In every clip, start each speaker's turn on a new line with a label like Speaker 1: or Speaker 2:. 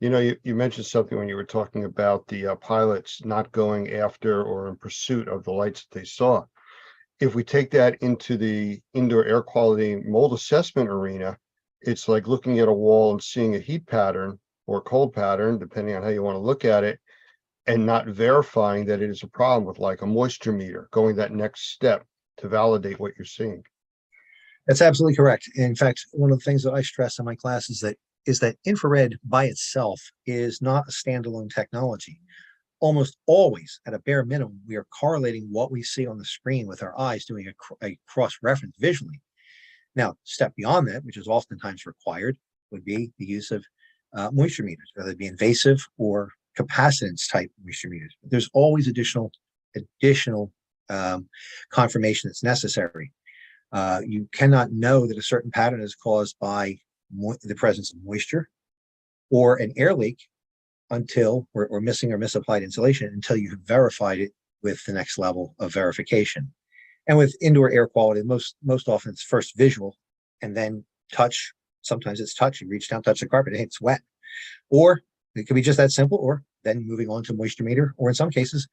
Speaker 1: You mentioned something when you were talking about the pilots not going after or in pursuit of the lights that they saw. If we take that into the indoor air quality mold assessment arena, it's like looking at a wall and seeing a heat pattern or cold pattern, depending on how you want to look at it, and not verifying that it is a problem with like a moisture meter, going that next step to validate what you're seeing.
Speaker 2: That's absolutely correct. In fact, one of the things that I stress in my class is that infrared by itself is not a standalone technology. Almost always, at a bare minimum, we are correlating what we see on the screen with our eyes, doing a cross-reference visually. Now, step beyond that, which is oftentimes required, would be the use of moisture meters, whether it be invasive or capacitance type moisture meters. There's always additional confirmation that's necessary. You cannot know that a certain pattern is caused by the presence of moisture or an air leak until, or missing or misapplied insulation, until you have verified it with the next level of verification. And with indoor air quality, most often it's first visual and then touch. Sometimes it's touch. You reach down, touch the carpet, and it's wet. Or it could be just that simple, or then moving on to moisture meter, or in some cases,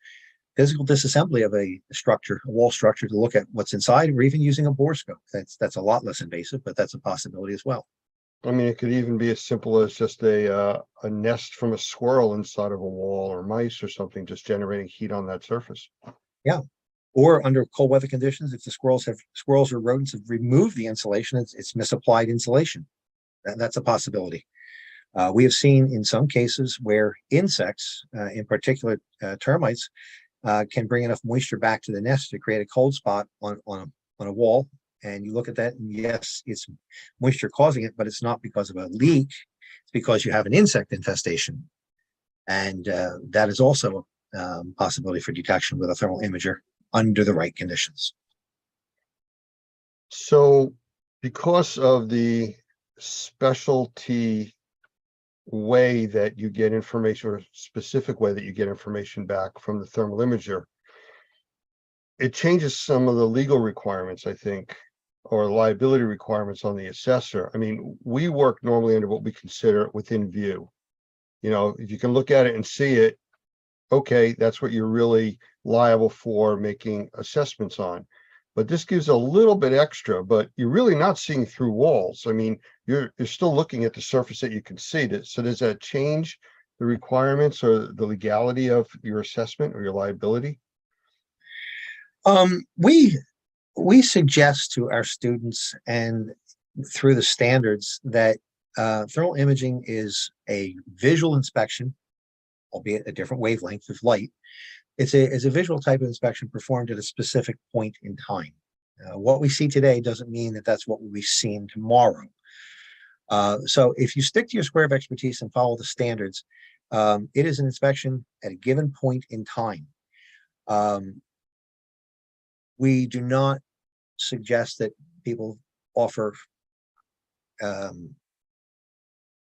Speaker 2: physical disassembly of a structure, a wall structure, to look at what's inside, or even using a borescope. That's a lot less invasive, but that's a possibility as well.
Speaker 1: I mean, it could even be as simple as just a nest from a squirrel inside of a wall, or mice or something, just generating heat on that surface.
Speaker 2: Yeah. Or under cold weather conditions, if the squirrels or rodents have removed the insulation, it's misapplied insulation. That's a possibility. We have seen in some cases where insects, in particular termites, can bring enough moisture back to the nest to create a cold spot on a wall. And you look at that, and yes, it's moisture causing it, but it's not because of a leak. It's because you have an insect infestation. And that is also a possibility for detection with a thermal imager under the right conditions.
Speaker 1: So because of the specialty way that you get information, or specific way that you get information back from the thermal imager, it changes some of the legal requirements, I think, or liability requirements on the assessor. I mean, we work normally under what we consider within view. If you can look at it and see it, okay, that's what you're really liable for making assessments on. But this gives a little bit extra, but you're really not seeing through walls. I mean, you're still looking at the surface that you can see. So does that change the requirements or the legality of your assessment or your liability?
Speaker 2: We suggest to our students, and through the standards, that thermal imaging is a visual inspection, albeit a different wavelength of light. It's a visual type of inspection performed at a specific point in time. What we see today doesn't mean that that's what we'll be seeing tomorrow. So if you stick to your square of expertise and follow the standards, it is an inspection at a given point in time. We do not suggest that people offer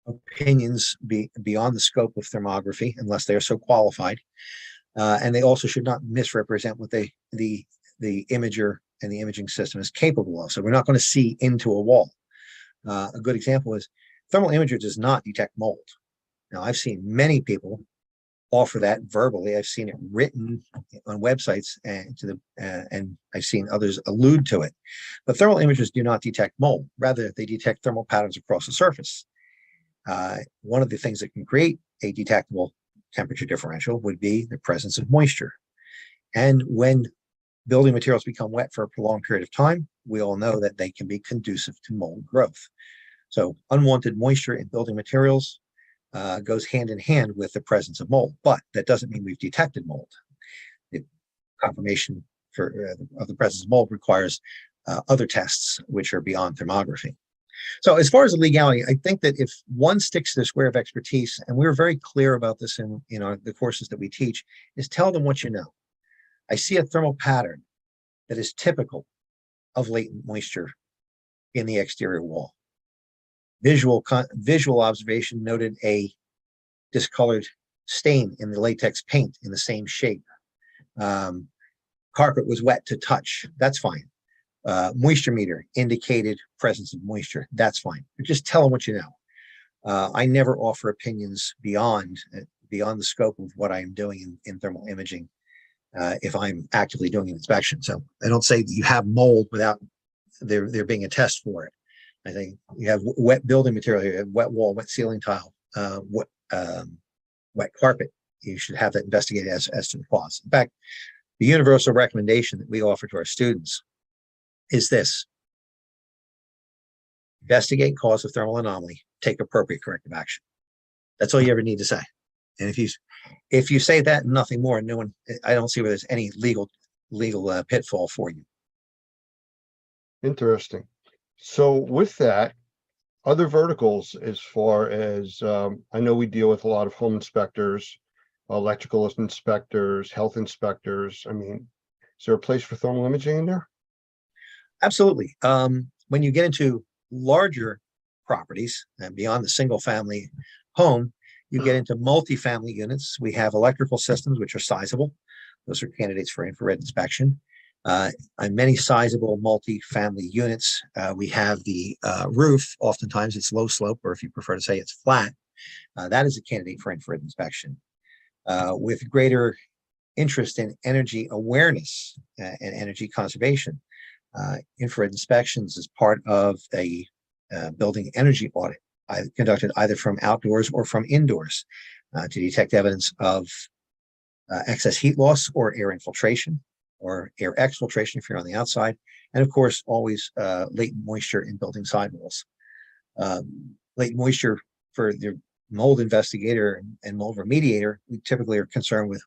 Speaker 2: opinions beyond the scope of thermography unless they are so qualified. And they also should not misrepresent what the imager and the imaging system is capable of. So we're not going to see into a wall. A good example is thermal imager does not detect mold. Now, I've seen many people offer that verbally. I've seen it written on websites, and I've seen others allude to it. But thermal imagers do not detect mold. Rather, they detect thermal patterns across the surface. One of the things that can create a detectable temperature differential would be the presence of moisture. And when building materials become wet for a prolonged period of time, we all know that they can be conducive to mold growth. So unwanted moisture in building materials goes hand in hand with the presence of mold, but that doesn't mean we've detected mold. The confirmation of the presence of mold requires other tests, which are beyond thermography. So as far as the legality, I think that if one sticks to the square of expertise, and we're very clear about this in the courses that we teach, is tell them what you know. I see a thermal pattern that is typical of latent moisture in the exterior wall. Visual observation noted a discolored stain in the latex paint in the same shape. Carpet was wet to touch. That's fine. Moisture meter indicated presence of moisture. That's fine. Just tell them what you know. I never offer opinions beyond the scope of what I am doing in thermal imaging if I'm actively doing an inspection. So I don't say that you have mold without there being a test for it. I think you have wet building material, you have wet wall, wet ceiling tile, wet carpet. You should have that investigated as to the cause. In fact, the universal recommendation that we offer to our students is this: investigate cause of thermal anomaly, take appropriate corrective action. That's all you ever need to say. And if you say that and nothing more, no one, I don't see where there's any legal pitfall for you.
Speaker 1: Interesting. So with that, other verticals, as far as, I know we deal with a lot of home inspectors, electrical inspectors, health inspectors. I mean, is there a place for thermal imaging in there?
Speaker 2: Absolutely. When you get into larger properties and beyond the single family home, you get into multifamily units. We have electrical systems, which are sizable. Those are candidates for infrared inspection. On many sizable multifamily units, we have the roof. Oftentimes it's low slope, or if you prefer to say it's flat, that is a candidate for infrared inspection. With greater interest in energy awareness and energy conservation, infrared inspections is part of a building energy audit conducted either from outdoors or from indoors to detect evidence of excess heat loss or air infiltration or air exfiltration if you're on the outside. And of course, always latent moisture in building sidewalls. Latent moisture for the mold investigator and mold remediator, we typically are concerned with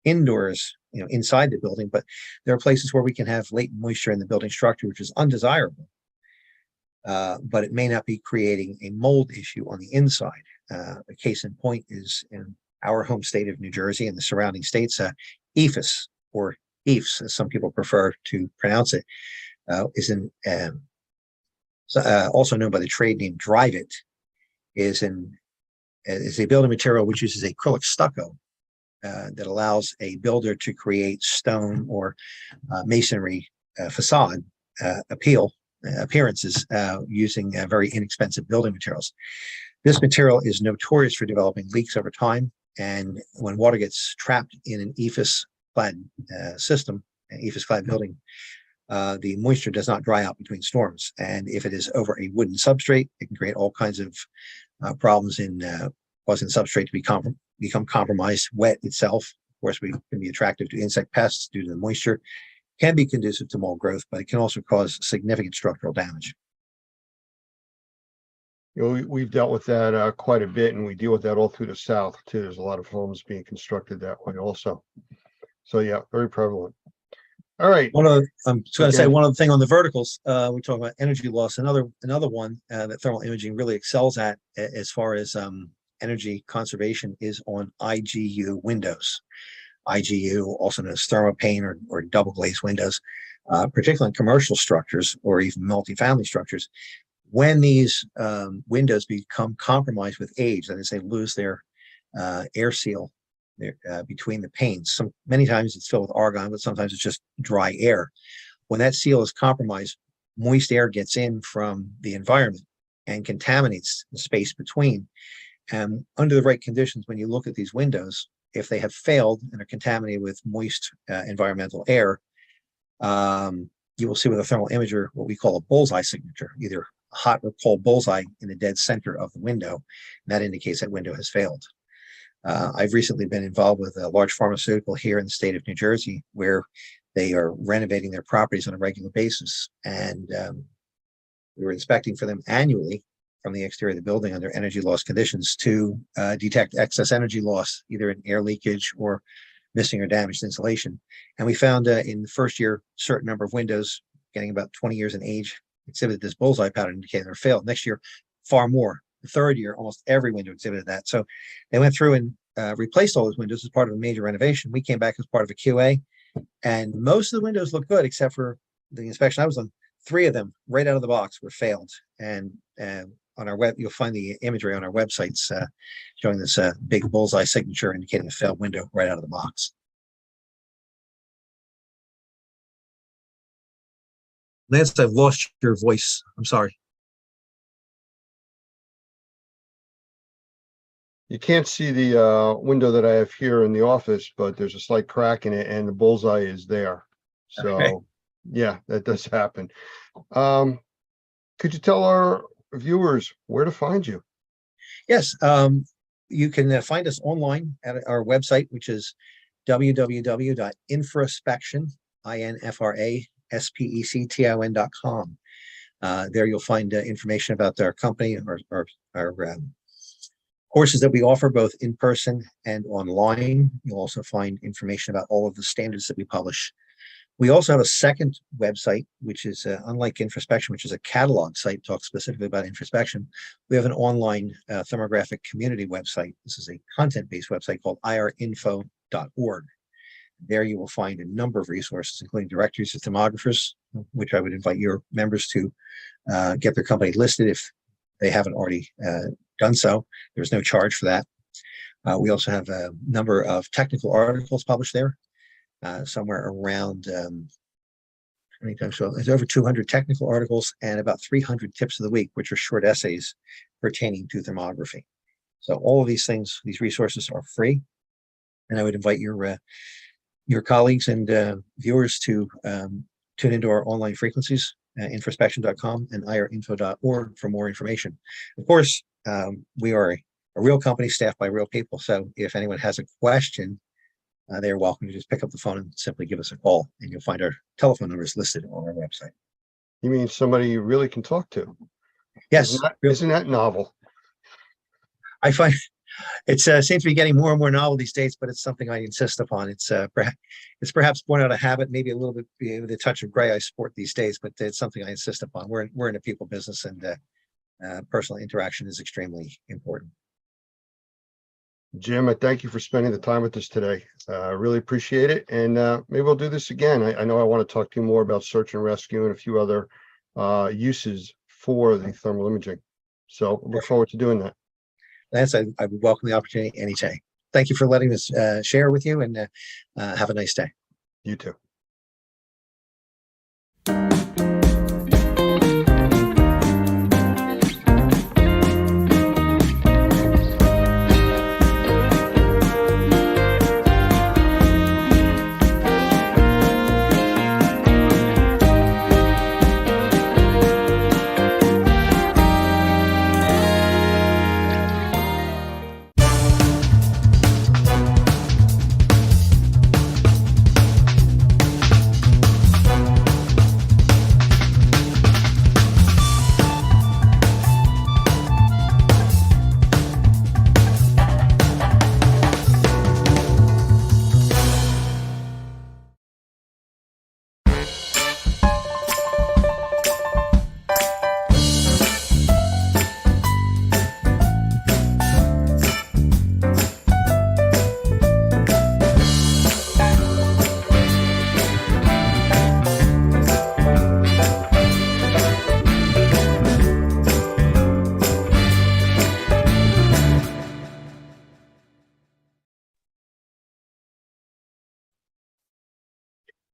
Speaker 2: indoors, inside the building, but there are places where we can have latent moisture in the building structure, which is undesirable. But it may not be creating a mold issue on the inside. A case in point is in our home state of New Jersey and the surrounding states, EFIS, or EIFS, as some people prefer to pronounce it, also known by the trade name Dryvit, is a building material which uses acrylic stucco that allows a builder to create stone or masonry facade appearances using very inexpensive building materials. This material is notorious for developing leaks over time, and when water gets trapped in an EIFS-clad system, an EIFS-clad building, the moisture does not dry out between storms. And if it is over a wooden substrate, it can create all kinds of problems in causing the substrate to become compromised. Wet itself, of course, can be attractive to insect pests due to the moisture, can be conducive to mold growth, but it can also cause significant structural damage.
Speaker 1: We've dealt with that quite a bit, and we deal with that all through the South too. There's a lot of homes being constructed that way also. So yeah, very prevalent. All right.
Speaker 2: I'm just going to say one other thing on the verticals. We talk about energy loss. Another one that thermal imaging really excels at, as far as energy conservation, is on IGU windows. IGU, also known as thermopane or double glazed windows, particularly in commercial structures or even multifamily structures. When these windows become compromised with age, that is, they lose their air seal between the panes. Many times it's filled with argon, but sometimes it's just dry air. When that seal is compromised, moist air gets in from the environment and contaminates the space between. And under the right conditions, when you look at these windows, if they have failed and are contaminated with moist environmental air, you will see with a thermal imager what we call a bullseye signature, either a hot or cold bullseye in the dead center of the window. And that indicates that window has failed. I've recently been involved with a large pharmaceutical here in the state of New Jersey, where they are renovating their properties on a regular basis. And we were inspecting for them annually from the exterior of the building under energy loss conditions to detect excess energy loss, either in air leakage or missing or damaged insulation. And we found in the first year, a certain number of windows, getting about 20 years in age, exhibited this bullseye pattern indicating they failed. Next year, far more. The third year, almost every window exhibited that. So they went through and replaced all those windows as part of a major renovation. We came back as part of a QA, and most of the windows looked good, except for the inspection I was on. 3 of them, right out of the box, were failed. And on our web, you'll find the imagery on our websites showing this big bullseye signature indicating a failed window right out of the box. Lance, I've lost your voice. I'm sorry.
Speaker 1: You can't see the window that I have here in the office, but there's a slight crack in it and the bullseye is there.
Speaker 2: Okay.
Speaker 1: So, yeah, that does happen. Could you tell our viewers where to find you?
Speaker 2: Yes, you can find us online at our website, which is www.infraspection, infraspection.com. There you'll find information about our company, our courses that we offer both in person and online. You'll also find information about all of the standards that we publish. We also have a second website, which is unlike Infraspection, which is a catalog site, talks specifically about introspection. We have an online thermographic community website. This is a content-based website called irinfo.org. There you will find a number of resources, including directories of thermographers, which I would invite your members to get their company listed if they haven't already done so. There's no charge for that. We also have a number of technical articles published there. Somewhere around so there's over 200 technical articles and about 300 tips of the week, which are short essays pertaining to thermography. So all of these things, these resources are free, and I would invite your colleagues and viewers to tune into our online frequencies, infraspection.com and irinfo.org for more information. Of course, we are a real company staffed by real people, so if anyone has a question, they're welcome to just pick up the phone and simply give us a call, and you'll find our telephone numbers listed on our website.
Speaker 1: You mean somebody you really can talk to?
Speaker 2: Yes,
Speaker 1: Isn't that novel?
Speaker 2: I find it seems to be getting more and more novel these days, but it's something I insist upon. It's perhaps born out of habit, maybe a little bit with a touch of gray I sport these days, but it's something I insist upon. We're in a people business, and personal interaction is extremely important.
Speaker 1: Jim, I thank you for spending the time with us today. I really appreciate it. And maybe we'll do this again. I know I want to talk to you more about search and rescue and a few other uses for the thermal imaging. So look forward to doing that.
Speaker 2: Lance, I would welcome the opportunity anytime. Thank you for letting us share with you, and have a nice day.
Speaker 1: You too.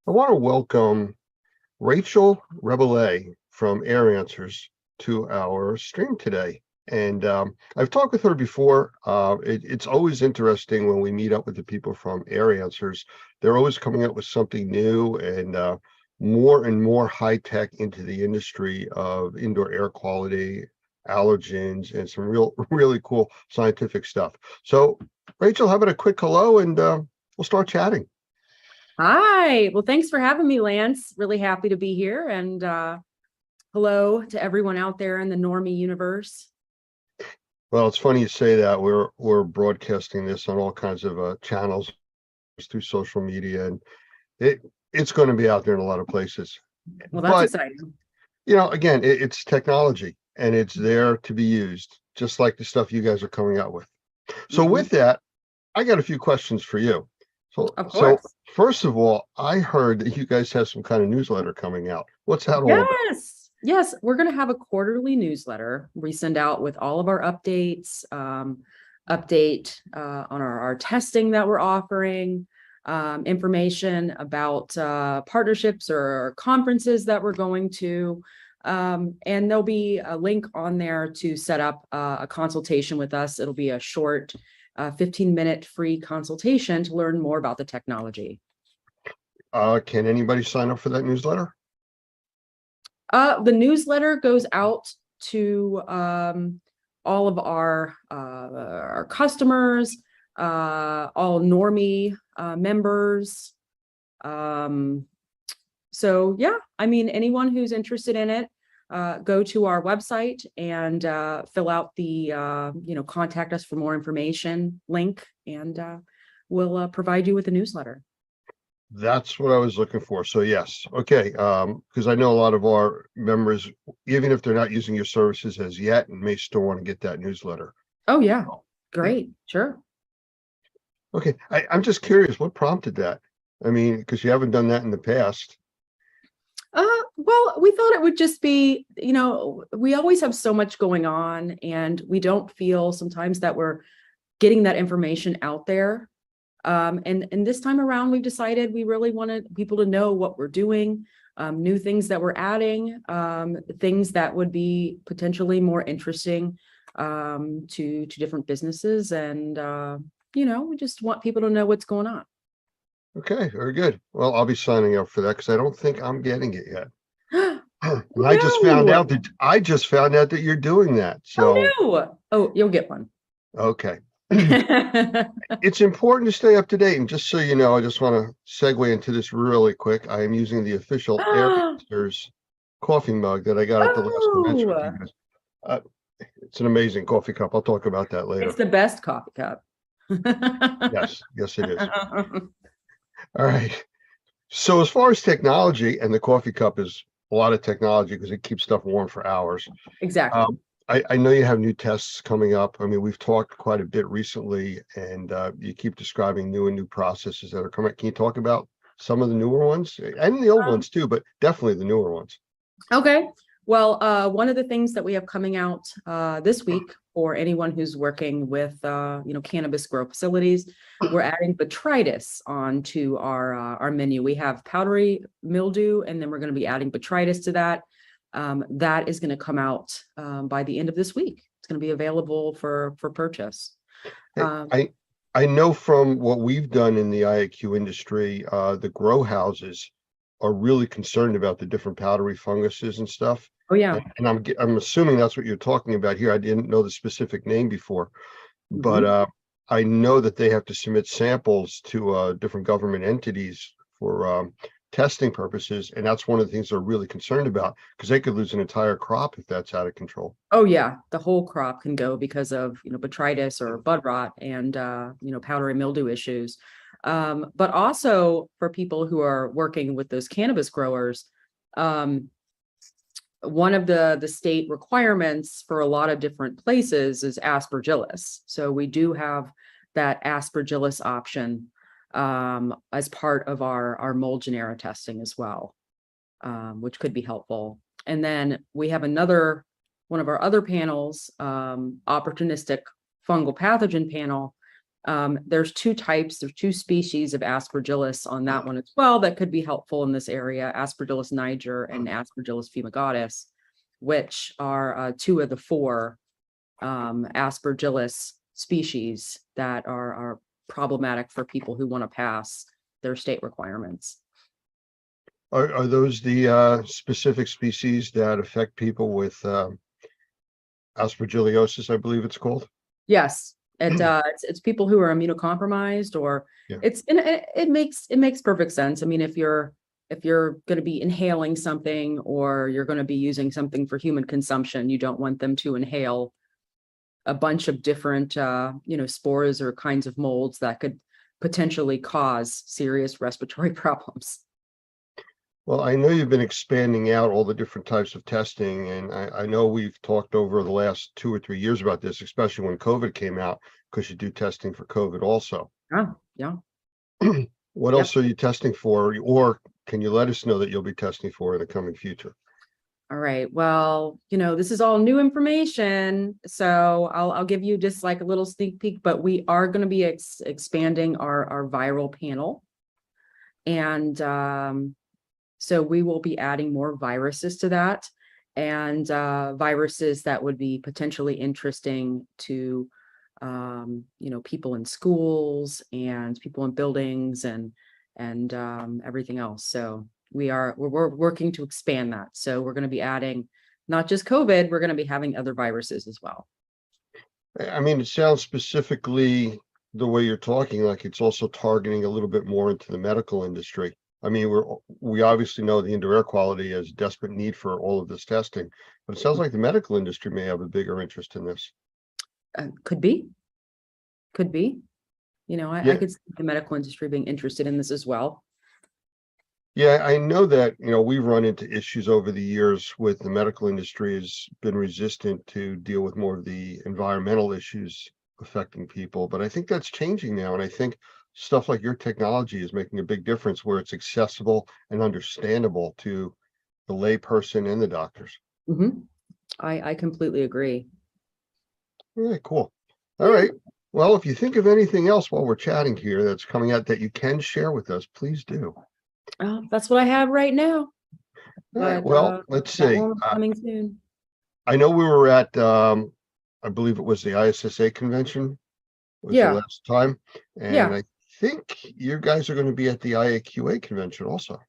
Speaker 1: I want to welcome Rachel Rabelais from Air Answers to our stream today. And I've talked with her before. It's always interesting when we meet up with the people from Air Answers. They're always coming up with something new and more high tech into the industry of indoor air quality, allergens, and some really cool scientific stuff. So, Rachel, how about a quick hello, and we'll start chatting.
Speaker 3: Hi. Well, thanks for having me, Lance. Really happy to be here. And hello to everyone out there in the normie universe.
Speaker 1: Well, it's funny you say that. We're broadcasting this on all kinds of channels through social media, and it's going to be out there in a lot of places.
Speaker 3: Well, that's exciting.
Speaker 1: You know, again, it's technology, and it's there to be used, just like the stuff you guys are coming out with. So with that, I got a few questions for you. So first of all, I heard that you guys have some kind of newsletter coming out. What's that all about?
Speaker 3: Yes, we're going to have a quarterly newsletter we send out with all of our updates, update on our testing that we're offering, information about partnerships or conferences that we're going to, And there'll be a link on there to set up a consultation with us. It'll be a short 15-minute free consultation to learn more about the technology.
Speaker 1: Can anybody sign up for that newsletter?
Speaker 3: The newsletter goes out to all of our customers, all Normie members. So yeah, I mean, anyone who's interested in it, go to our website and fill out the contact us for more information link, and we'll provide you with a newsletter.
Speaker 1: That's what I was looking for. So yes, okay. Because I know a lot of our members, even if they're not using your services as yet, may still want to get that newsletter.
Speaker 3: Oh yeah, great, sure.
Speaker 1: Okay, I'm just curious, what prompted that? I mean, because you haven't done that in the past.
Speaker 3: Well, we thought it would just be, we always have so much going on, and we don't feel sometimes that we're getting that information out there. And this time around, we've decided we really wanted people to know what we're doing, new things that we're adding, things that would be potentially more interesting to different businesses. And, we just want people to know what's going on.
Speaker 1: Okay, very good. Well, I'll be signing up for that because I don't think I'm getting it yet. And I just found out that you're doing that. So,
Speaker 3: oh, no. Oh, you'll get one.
Speaker 1: Okay. It's important to stay up to date. And just so you know, I just want to segue into this really quick. I am using the official Airmasters coffee mug that I got at the last convention with you guys. It's an amazing coffee cup. I'll talk about that later.
Speaker 3: It's the best coffee cup.
Speaker 1: Yes, it is. All right. So as far as technology, and the coffee cup is a lot of technology because it keeps stuff warm for hours.
Speaker 3: Exactly.
Speaker 1: I know you have new tests coming up. I mean, we've talked quite a bit recently, and you keep describing new processes that are coming. Can you talk about some of the newer ones and the old ones too, but definitely the newer ones?
Speaker 3: Okay. Well, one of the things that we have coming out this week for anyone who's working with, cannabis grow facilities, we're adding botrytis onto our menu. We have powdery mildew, and then we're going to be adding botrytis to that. That is going to come out by the end of this week. It's going to be available for purchase.
Speaker 1: I know from what we've done in the IAQ industry, the grow houses are really concerned about the different powdery funguses and stuff.
Speaker 3: Oh yeah.
Speaker 1: And I'm assuming that's what you're talking about here. I didn't know the specific name before, but I know that they have to submit samples to different government entities for testing purposes, and that's one of the things they're really concerned about, because they could lose an entire crop if that's out of control.
Speaker 3: Oh yeah, the whole crop can go because of botrytis or bud rot and powdery mildew issues. But also for people who are working with those cannabis growers, one of the state requirements for a lot of different places is aspergillus. So we do have that aspergillus option as part of our mold genera testing as well, which could be helpful. And then we have one of our other panels, opportunistic fungal pathogen panel. There's two species of aspergillus on that one as well that could be helpful in this area: Aspergillus niger and Aspergillus fumigatus, which are two of the four aspergillus species that are problematic for people who want to pass their state requirements.
Speaker 1: Are those the specific species that affect people with aspergillosis, I believe it's called?
Speaker 3: Yes. It's people who are immunocompromised, or it makes perfect sense. I mean, if you're going to be inhaling something, or you're going to be using something for human consumption, you don't want them to inhale a bunch of different spores or kinds of molds that could potentially cause serious respiratory problems.
Speaker 1: Well, I know you've been expanding out all the different types of testing, and I know we've talked over the last 2 or 3 years about this, especially when COVID came out, because you do testing for COVID also.
Speaker 3: Oh, yeah.
Speaker 1: What else are you testing for, or can you let us know that you'll be testing for in the coming future?
Speaker 3: All right. Well, this is all new information, so I'll give you just like a little sneak peek, but we are going to be expanding our viral panel. And so we will be adding more viruses to that. and viruses that would be potentially interesting to people in schools and people in buildings and everything else. So we're working to expand that. So we're going to be adding not just COVID, we're going to be having other viruses as well.
Speaker 1: I mean, it sounds specifically the way you're talking, like it's also targeting a little bit more into the medical industry. I mean, we obviously know the indoor air quality has desperate need for all of this testing, but it sounds like the medical industry may have a bigger interest in this.
Speaker 3: Could be. I
Speaker 1: Yeah.
Speaker 3: could see the medical industry being interested in this as well.
Speaker 1: Yeah, I know that, we've run into issues over the years with the medical industry has been resistant to deal with more of the environmental issues affecting people, but I think that's changing now. And I think stuff like your technology is making a big difference where it's accessible and understandable to the lay person and the doctors.
Speaker 3: Mhm. I completely agree.
Speaker 1: All right, cool. All right. Well, if you think of anything else while we're chatting here that's coming out that you can share with us, please do.
Speaker 3: That's what I have right now.
Speaker 1: All right,
Speaker 3: But,
Speaker 1: well, let's
Speaker 3: that
Speaker 1: see.
Speaker 3: one will be coming soon.
Speaker 1: I know we were at, I believe it was the ISSA convention was the
Speaker 3: Yeah.
Speaker 1: last time.
Speaker 3: Yeah.
Speaker 1: And I think you guys are going to be at the IAQA convention also.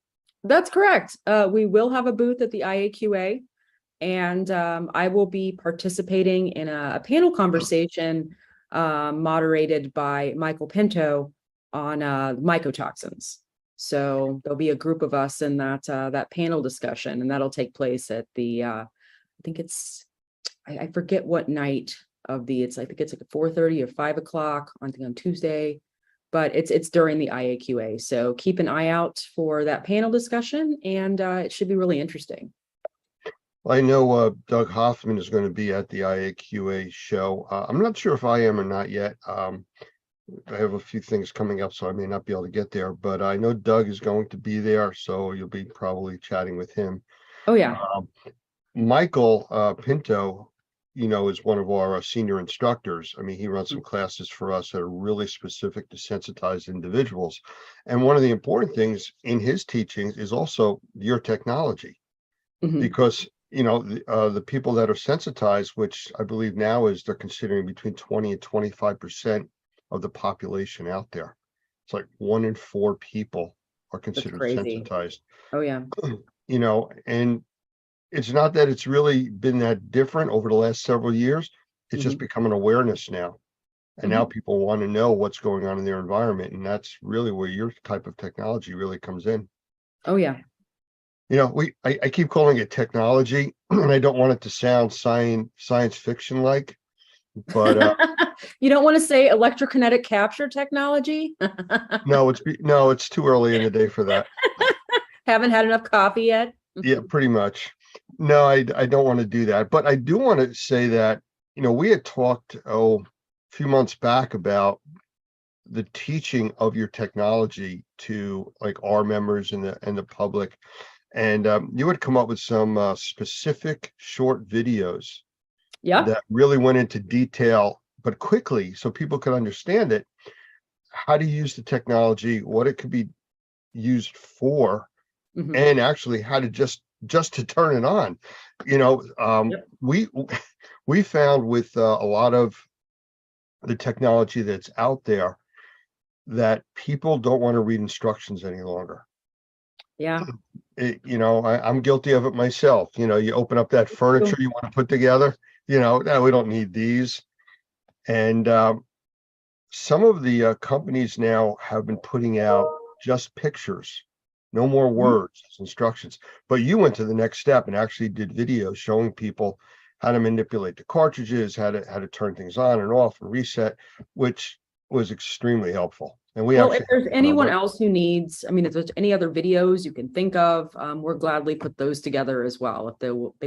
Speaker 3: That's correct. We will have a booth at the IAQA, and I will be participating in a panel conversation moderated by Michael Pinto on mycotoxins. So there'll be a group of us in that panel discussion, and that'll take place at the I think it's I forget what night of I think it's like 4:30 or 5 o'clock on Tuesday. But it's during the IAQA. So keep an eye out for that panel discussion, and it should be really interesting.
Speaker 1: I know Doug Hoffman is going to be at the IAQA show. I'm not sure if I am or not yet. I have a few things coming up, so I may not be able to get there, but I know Doug is going to be there, so you'll be probably chatting with him.
Speaker 3: Oh, yeah.
Speaker 1: Michael Pinto, is one of our senior instructors. I mean, he runs some classes for us that are really specific to sensitized individuals. And one of the important things in his teachings is also your technology,
Speaker 3: Mhm.
Speaker 1: because, the people that are sensitized, which I believe now is they're considering between 20 and 25% of the population out there. It's like 1 in 4 people are considered
Speaker 3: crazy.
Speaker 1: sensitized,
Speaker 3: Oh, yeah.
Speaker 1: and it's not that it's really been that different over the last several years. It's just become an awareness now. And now people want to know what's going on in their environment. And that's really where your type of technology really comes in.
Speaker 3: Oh, yeah.
Speaker 1: I keep calling it technology, and I don't want it to sound science fiction like, but
Speaker 3: You don't want to say electrokinetic capture technology?
Speaker 1: no, it's too early in the day for that.
Speaker 3: Haven't had enough coffee yet?
Speaker 1: Yeah, pretty much. No, I don't want to do that, but I do want to say that, we had talked, a few months back about the teaching of your technology to like our members and the public. And you would come up with some specific short videos
Speaker 3: Yeah.
Speaker 1: that really went into detail, but quickly, so people could understand it, how to use the technology, what it could be used for,
Speaker 3: Mhm.
Speaker 1: and actually how to just to turn it on.
Speaker 3: Yep.
Speaker 1: We found with a lot of the technology that's out there that people don't want to read instructions any longer.
Speaker 3: Yeah.
Speaker 1: I'm guilty of it myself. You open up that furniture you want to put together, no, we don't need these. And some of the companies now have been putting out just pictures, no more words, instructions. But you went to the next step and actually did videos showing people how to manipulate the cartridges, how to turn things on and off and reset, which was extremely helpful. And we
Speaker 3: Well, if
Speaker 1: actually
Speaker 3: there's anyone else who needs, if there's any other videos you can think of, we'll gladly put those together as well. If they